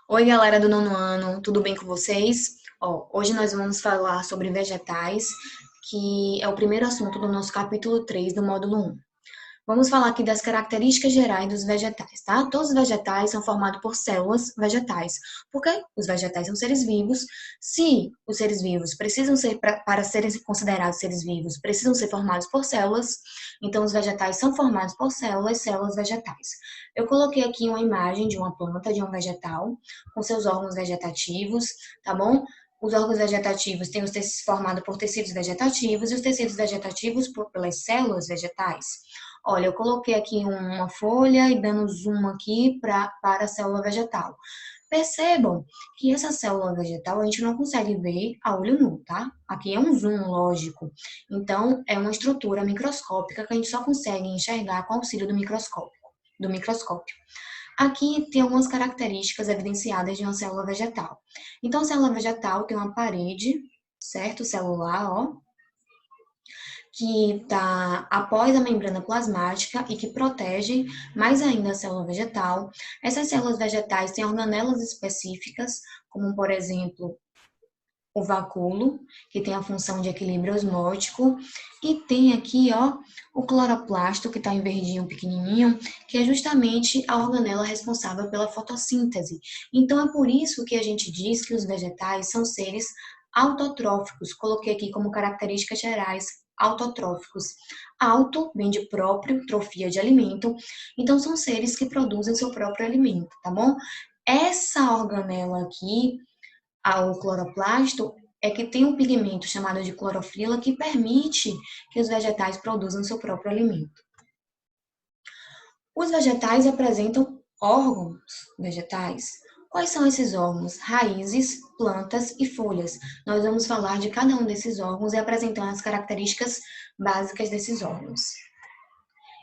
Oi, galera do nono ano, tudo bem com vocês? Hoje nós vamos falar sobre vegetais, que é o primeiro assunto do nosso capítulo 3 do módulo 1. Vamos falar aqui das características gerais dos vegetais, tá? Todos os vegetais são formados por células vegetais, porque os vegetais são seres vivos. Se os seres vivos precisam ser, para serem considerados seres vivos, precisam ser formados por células, então os vegetais são formados por células, células vegetais. Eu coloquei aqui uma imagem de uma planta, de um vegetal, com seus órgãos vegetativos, tá bom? Os órgãos vegetativos têm os tecidos formados por tecidos vegetativos e os tecidos vegetativos pelas células vegetais. Olha, eu coloquei aqui uma folha e dando zoom aqui para a célula vegetal. Percebam que essa célula vegetal a gente não consegue ver a olho nu, tá? Aqui é um zoom, lógico. Então, é uma estrutura microscópica que a gente só consegue enxergar com o auxílio do microscópio. Aqui tem algumas características evidenciadas de uma célula vegetal. Então, a célula vegetal tem uma parede, certo? Celular, ó, que está após a membrana plasmática e que protege mais ainda a célula vegetal. Essas células vegetais têm organelas específicas, como, por exemplo, o vacúolo, que tem a função de equilíbrio osmótico, e tem aqui, ó, o cloroplasto, que está em verdinho pequenininho, que é justamente a organela responsável pela fotossíntese. Então, é por isso que a gente diz que os vegetais são seres autotróficos. Coloquei aqui como características gerais autotróficos. Auto vem de próprio, trofia de alimento, então são seres que produzem seu próprio alimento, tá bom? Essa organela aqui, o cloroplasto, é que tem um pigmento chamado de clorofila que permite que os vegetais produzam seu próprio alimento. Os vegetais apresentam órgãos vegetais. Quais são esses órgãos? Raízes, plantas e folhas. Nós vamos falar de cada um desses órgãos e apresentando as características básicas desses órgãos.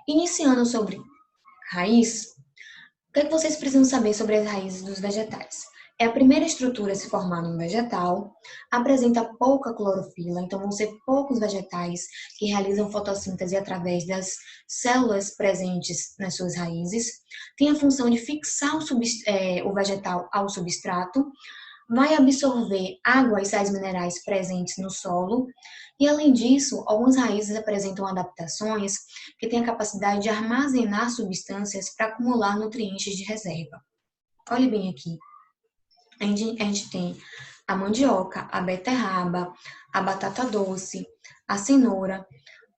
Iniciando sobre raiz, o que é que vocês precisam saber sobre as raízes dos vegetais? É a primeira estrutura a se formar num vegetal, apresenta pouca clorofila, então vão ser poucos vegetais que realizam fotossíntese através das células presentes nas suas raízes, tem a função de fixar o vegetal ao substrato, vai absorver água e sais minerais presentes no solo, e além disso, algumas raízes apresentam adaptações que têm a capacidade de armazenar substâncias para acumular nutrientes de reserva. Olhe bem aqui, a gente tem a mandioca, a beterraba, a batata doce, a cenoura.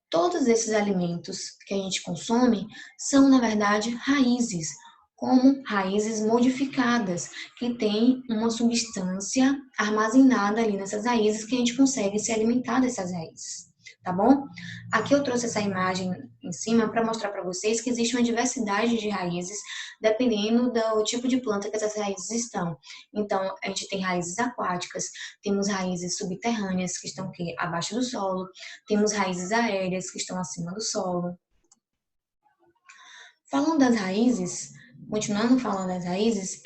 Todos esses alimentos que a gente consome são, na verdade, raízes, como raízes modificadas, que têm uma substância armazenada ali nessas raízes que a gente consegue se alimentar dessas raízes, tá bom? Aqui eu trouxe essa imagem em cima para mostrar para vocês que existe uma diversidade de raízes dependendo do tipo de planta que essas raízes estão. Então, a gente tem raízes aquáticas, temos raízes subterrâneas que estão aqui abaixo do solo, temos raízes aéreas que estão acima do solo. Falando das raízes, continuando falando das raízes,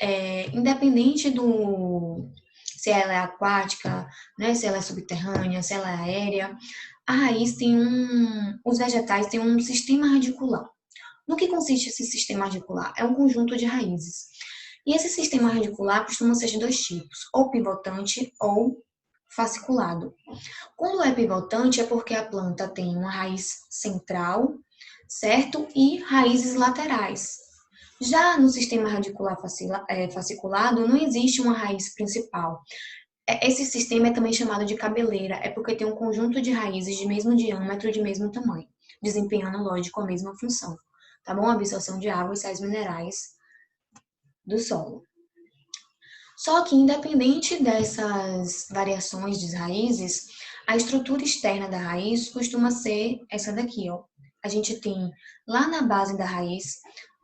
independente do se ela é aquática, né, se ela é subterrânea, se ela é aérea, a raiz os vegetais têm um sistema radicular. No que consiste esse sistema radicular? É um conjunto de raízes. E esse sistema radicular costuma ser de dois tipos, ou pivotante ou fasciculado. Quando é pivotante, é porque a planta tem uma raiz central, certo? E raízes laterais. Já no sistema radicular fasciculado, não existe uma raiz principal. Esse sistema é também chamado de cabeleira, é porque tem um conjunto de raízes de mesmo diâmetro e de mesmo tamanho, desempenhando, lógico, a mesma função. Tá bom? A absorção de água e sais minerais do solo. Só que, independente dessas variações de raízes, a estrutura externa da raiz costuma ser essa daqui, ó. A gente tem lá na base da raiz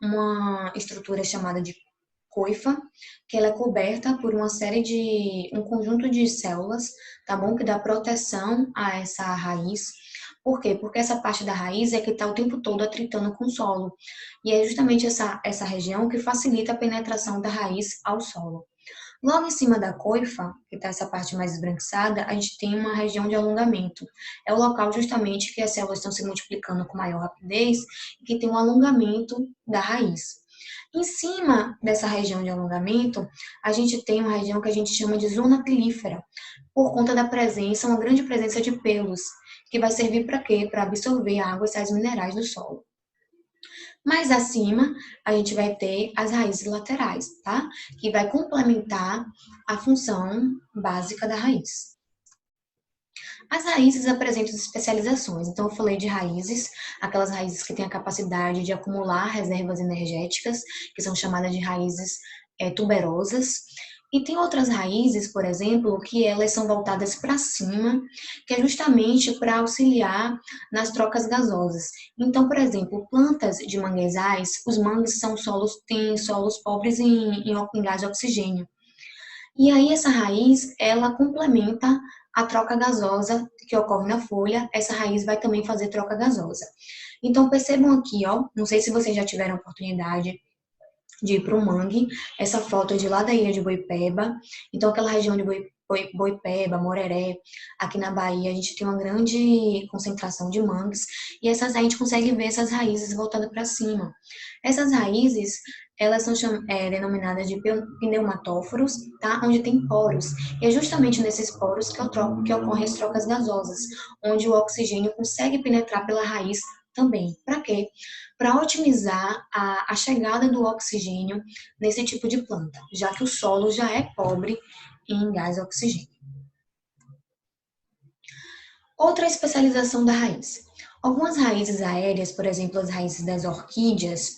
uma estrutura chamada de coifa, que ela é coberta por um conjunto de células, tá bom? Que dá proteção a essa raiz. Por quê? Porque essa parte da raiz é que está o tempo todo atritando com o solo. E é justamente essa região que facilita a penetração da raiz ao solo. Logo em cima da coifa, que está essa parte mais esbranquiçada, a gente tem uma região de alongamento. É o local justamente que as células estão se multiplicando com maior rapidez e que tem um alongamento da raiz. Em cima dessa região de alongamento, a gente tem uma região que a gente chama de zona pilífera, por conta da presença, uma grande presença de pelos, que vai servir para quê? Para absorver água e sais minerais do solo. Mais acima, a gente vai ter as raízes laterais, tá? Que vai complementar a função básica da raiz. As raízes apresentam especializações. Então, eu falei de raízes, aquelas raízes que têm a capacidade de acumular reservas energéticas, que são chamadas de raízes tuberosas. E tem outras raízes, por exemplo, que elas são voltadas para cima, que é justamente para auxiliar nas trocas gasosas. Então, por exemplo, plantas de manguezais, os mangues têm solos pobres em gás de oxigênio. E aí essa raiz, ela complementa a troca gasosa que ocorre na folha, essa raiz vai também fazer troca gasosa. Então percebam aqui, ó, não sei se vocês já tiveram oportunidade de ir para o mangue, essa foto é de lá da ilha de Boipeba, então aquela região de Boipeba, Moreré, aqui na Bahia, a gente tem uma grande concentração de mangues, e a gente consegue ver essas raízes voltadas para cima. Essas raízes, elas são denominadas de pneumatóforos, tá? Onde tem poros, e é justamente nesses poros que ocorrem as trocas gasosas, onde o oxigênio consegue penetrar pela raiz também. Para quê? Para otimizar a chegada do oxigênio nesse tipo de planta, já que o solo já é pobre em gás oxigênio. Outra especialização da raiz. Algumas raízes aéreas, por exemplo, as raízes das orquídeas,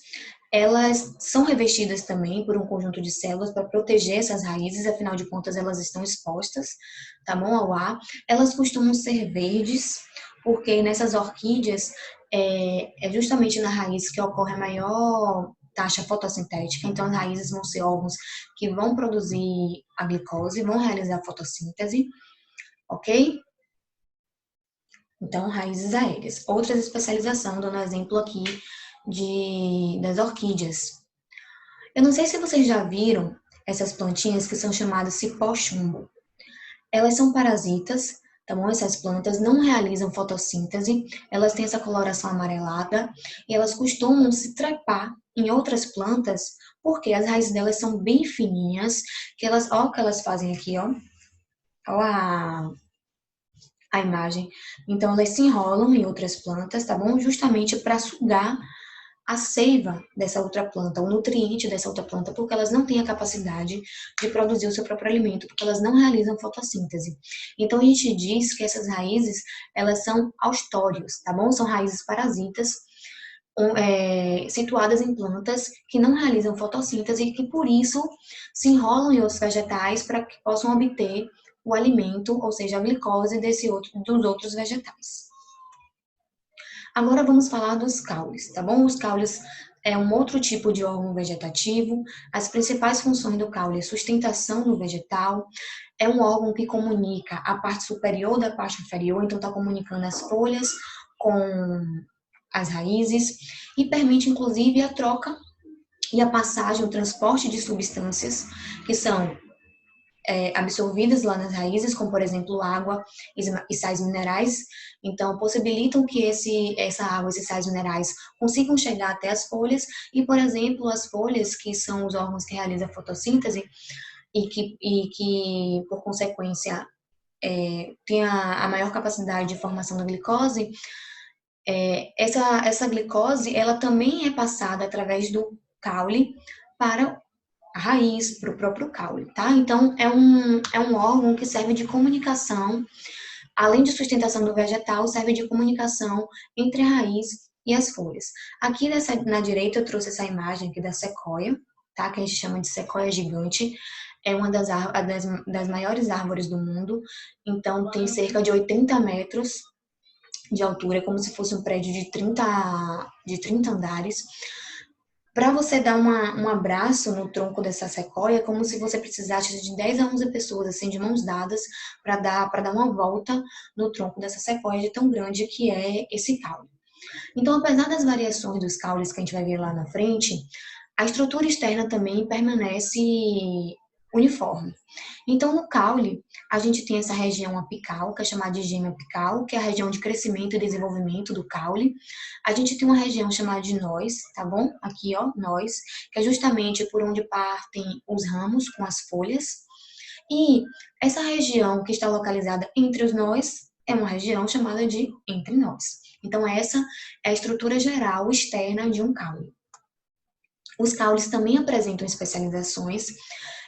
elas são revestidas também por um conjunto de células para proteger essas raízes, afinal de contas elas estão expostas, tá bom, ao ar. Elas costumam ser verdes, porque nessas orquídeas é justamente na raiz que ocorre a maior taxa fotossintética, então as raízes vão ser órgãos que vão produzir a glicose, vão realizar a fotossíntese, ok? Então, raízes aéreas. Outras especializações, dando exemplo aqui das orquídeas. Eu não sei se vocês já viram essas plantinhas que são chamadas cipó-chumbo. Elas são parasitas, tá bom? Essas plantas não realizam fotossíntese, elas têm essa coloração amarelada e elas costumam se trepar em outras plantas porque as raízes delas são bem fininhas, ó o que elas fazem aqui, ó. Ó a imagem. Então, elas se enrolam em outras plantas, tá bom? Justamente para sugar a seiva dessa outra planta, o nutriente dessa outra planta, porque elas não têm a capacidade de produzir o seu próprio alimento, porque elas não realizam fotossíntese. Então, a gente diz que essas raízes, elas são austórios, tá bom? São raízes parasitas, situadas em plantas que não realizam fotossíntese e que, por isso, se enrolam em outros vegetais para que possam obter o alimento, ou seja, a glicose dos outros vegetais. Agora vamos falar dos caules, tá bom? Os caules é um outro tipo de órgão vegetativo. As principais funções do caule é sustentação do vegetal, é um órgão que comunica a parte superior da parte inferior, então está comunicando as folhas com as raízes e permite inclusive a troca e a passagem, o transporte de substâncias que são absorvidas lá nas raízes, como por exemplo água e sais minerais, então possibilitam que essa água e esses sais minerais consigam chegar até as folhas e, por exemplo, as folhas, que são os órgãos que realizam a fotossíntese e que por consequência, tem a maior capacidade de formação da glicose, essa glicose, ela também é passada através do caule para a raiz, para o próprio caule, tá? Então, é um órgão que serve de comunicação, além de sustentação do vegetal, serve de comunicação entre a raiz e as folhas. Aqui na direita eu trouxe essa imagem aqui da sequoia, tá? Que a gente chama de sequoia gigante. É uma das maiores árvores do mundo, então tem cerca de 80 metros de altura, como se fosse um prédio de 30 andares. Para você dar um abraço no tronco dessa sequoia, é como se você precisasse de 10 a 11 pessoas, assim, de mãos dadas, para dar uma volta no tronco dessa sequoia, de tão grande que é esse caule. Então, apesar das variações dos caules que a gente vai ver lá na frente, a estrutura externa também permanece uniforme. Então, no caule, a gente tem essa região apical, que é chamada de gêmea apical, que é a região de crescimento e desenvolvimento do caule. A gente tem uma região chamada de nós, tá bom? Aqui, ó, nós, que é justamente por onde partem os ramos com as folhas. E essa região que está localizada entre os nós é uma região chamada de entre nós. Então, essa é a estrutura geral externa de um caule. Os caules também apresentam especializações.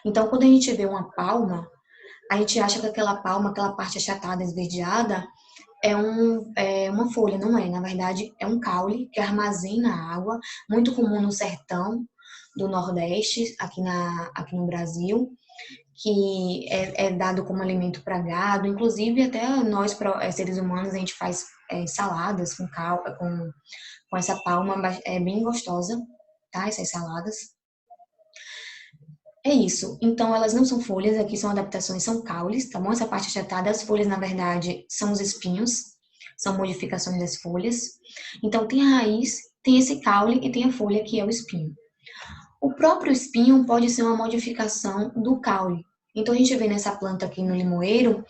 Então, quando a gente vê uma palma, a gente acha que aquela palma, aquela parte achatada, esverdeada, é uma folha, não é? Na verdade, é um caule que armazena água, muito comum no sertão do Nordeste, aqui no Brasil, que é dado como alimento para gado. Inclusive, até nós, seres humanos, a gente faz saladas com essa palma, é bem gostosa, tá? Essas saladas. É isso. Então, elas não são folhas, aqui são adaptações, são caules, tá bom? Essa parte achatada, as folhas, na verdade, são os espinhos, são modificações das folhas. Então, tem a raiz, tem esse caule e tem a folha, que é o espinho. O próprio espinho pode ser uma modificação do caule. Então, a gente vê nessa planta aqui no limoeiro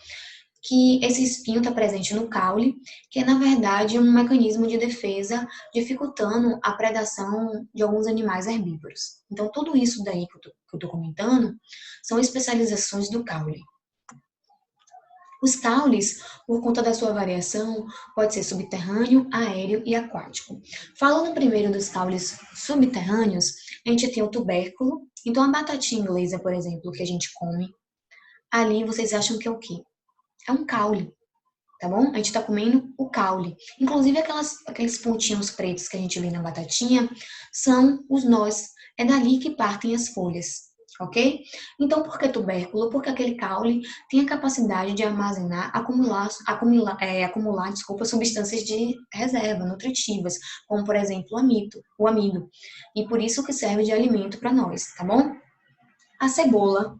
que esse espinho está presente no caule, que é, na verdade, um mecanismo de defesa, dificultando a predação de alguns animais herbívoros. Então, tudo isso daí que eu estou comentando são especializações do caule. Os caules, por conta da sua variação, pode ser subterrâneo, aéreo e aquático. Falando primeiro dos caules subterrâneos, a gente tem o tubérculo. Então, a batatinha inglesa, por exemplo, que a gente come, ali vocês acham que é o quê? É um caule, tá bom? A gente tá comendo o caule. Inclusive, aqueles pontinhos pretos que a gente vê na batatinha são os nós. É dali que partem as folhas, ok? Então, por que tubérculo? Porque aquele caule tem a capacidade de armazenar, acumular, substâncias de reserva, nutritivas, como, por exemplo, o amido. E por isso que serve de alimento para nós, tá bom? A cebola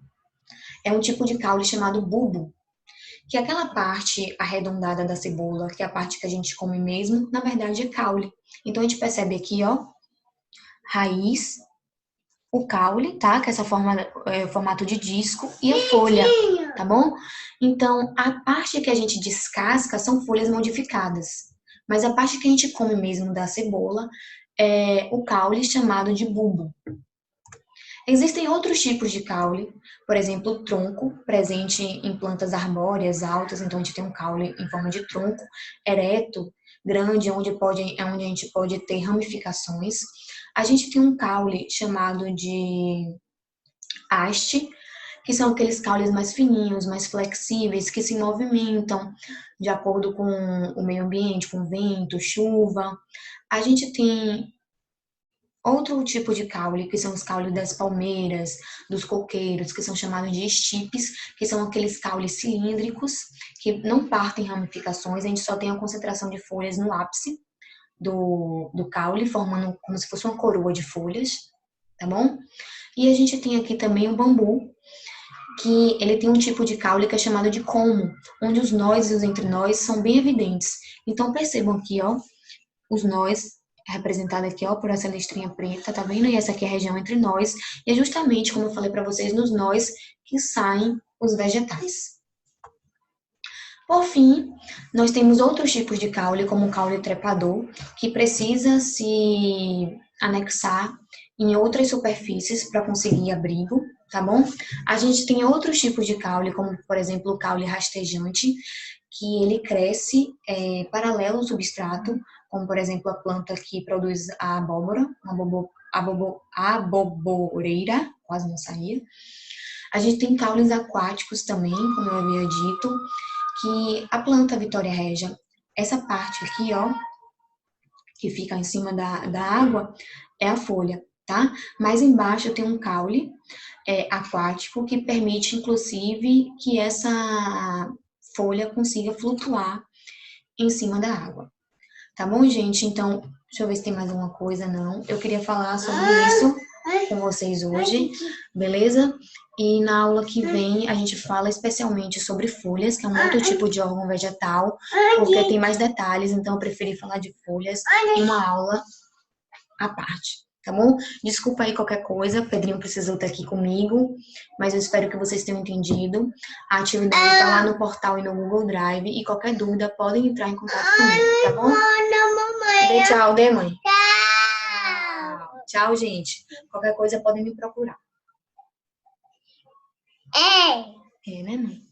é um tipo de caule chamado bulbo, que aquela parte arredondada da cebola, que é a parte que a gente come mesmo, na verdade é caule. Então a gente percebe aqui, ó, raiz, o caule, tá? Que é essa formato de disco, e a folha, tá bom? Então, a parte que a gente descasca são folhas modificadas. Mas a parte que a gente come mesmo da cebola é o caule chamado de bulbo. Existem outros tipos de caule, por exemplo, o tronco, presente em plantas arbóreas altas, então a gente tem um caule em forma de tronco, ereto, grande, onde a gente pode ter ramificações. A gente tem um caule chamado de haste, que são aqueles caules mais fininhos, mais flexíveis, que se movimentam de acordo com o meio ambiente, com vento, chuva. A gente tem outro tipo de caule, que são os caules das palmeiras, dos coqueiros, que são chamados de estipes, que são aqueles caules cilíndricos, que não partem ramificações, a gente só tem a concentração de folhas no ápice do caule, formando como se fosse uma coroa de folhas, tá bom? E a gente tem aqui também o bambu, que ele tem um tipo de caule que é chamado de colmo, onde os nós e os entre-nós são bem evidentes. Então percebam aqui, ó, os nós representado aqui, ó, por essa listrinha preta, tá vendo? E essa aqui é a região entre nós. E é justamente, como eu falei para vocês, nos nós que saem os vegetais. Por fim, nós temos outros tipos de caule, como o caule trepador, que precisa se anexar em outras superfícies para conseguir abrigo, tá bom? A gente tem outros tipos de caule, como, por exemplo, o caule rastejante, que ele cresce paralelo ao substrato, como, por exemplo, a planta que produz a abóbora, a aboboreira, quase não saía. A gente tem caules aquáticos também, como eu havia dito, que a planta Vitória Regia, essa parte aqui, ó, que fica em cima da água, é a folha, tá? Mais embaixo tem um caule aquático que permite, inclusive, que essa folha consiga flutuar em cima da água. Tá bom, gente? Então, deixa eu ver se tem mais alguma coisa. Não. Eu queria falar sobre isso com vocês hoje, beleza? E na aula que vem a gente fala especialmente sobre folhas, que é um outro tipo de órgão vegetal, porque tem mais detalhes, então eu preferi falar de folhas em uma aula à parte. tá bom? Desculpa aí qualquer coisa, Pedrinho precisou estar aqui comigo, mas eu espero que vocês tenham entendido. A atividade está lá no portal e no Google Drive, e qualquer dúvida podem entrar em contato comigo, tá bom? Dê tchau, dê, mãe. Tchau, gente. Qualquer coisa podem me procurar. É, né, mãe?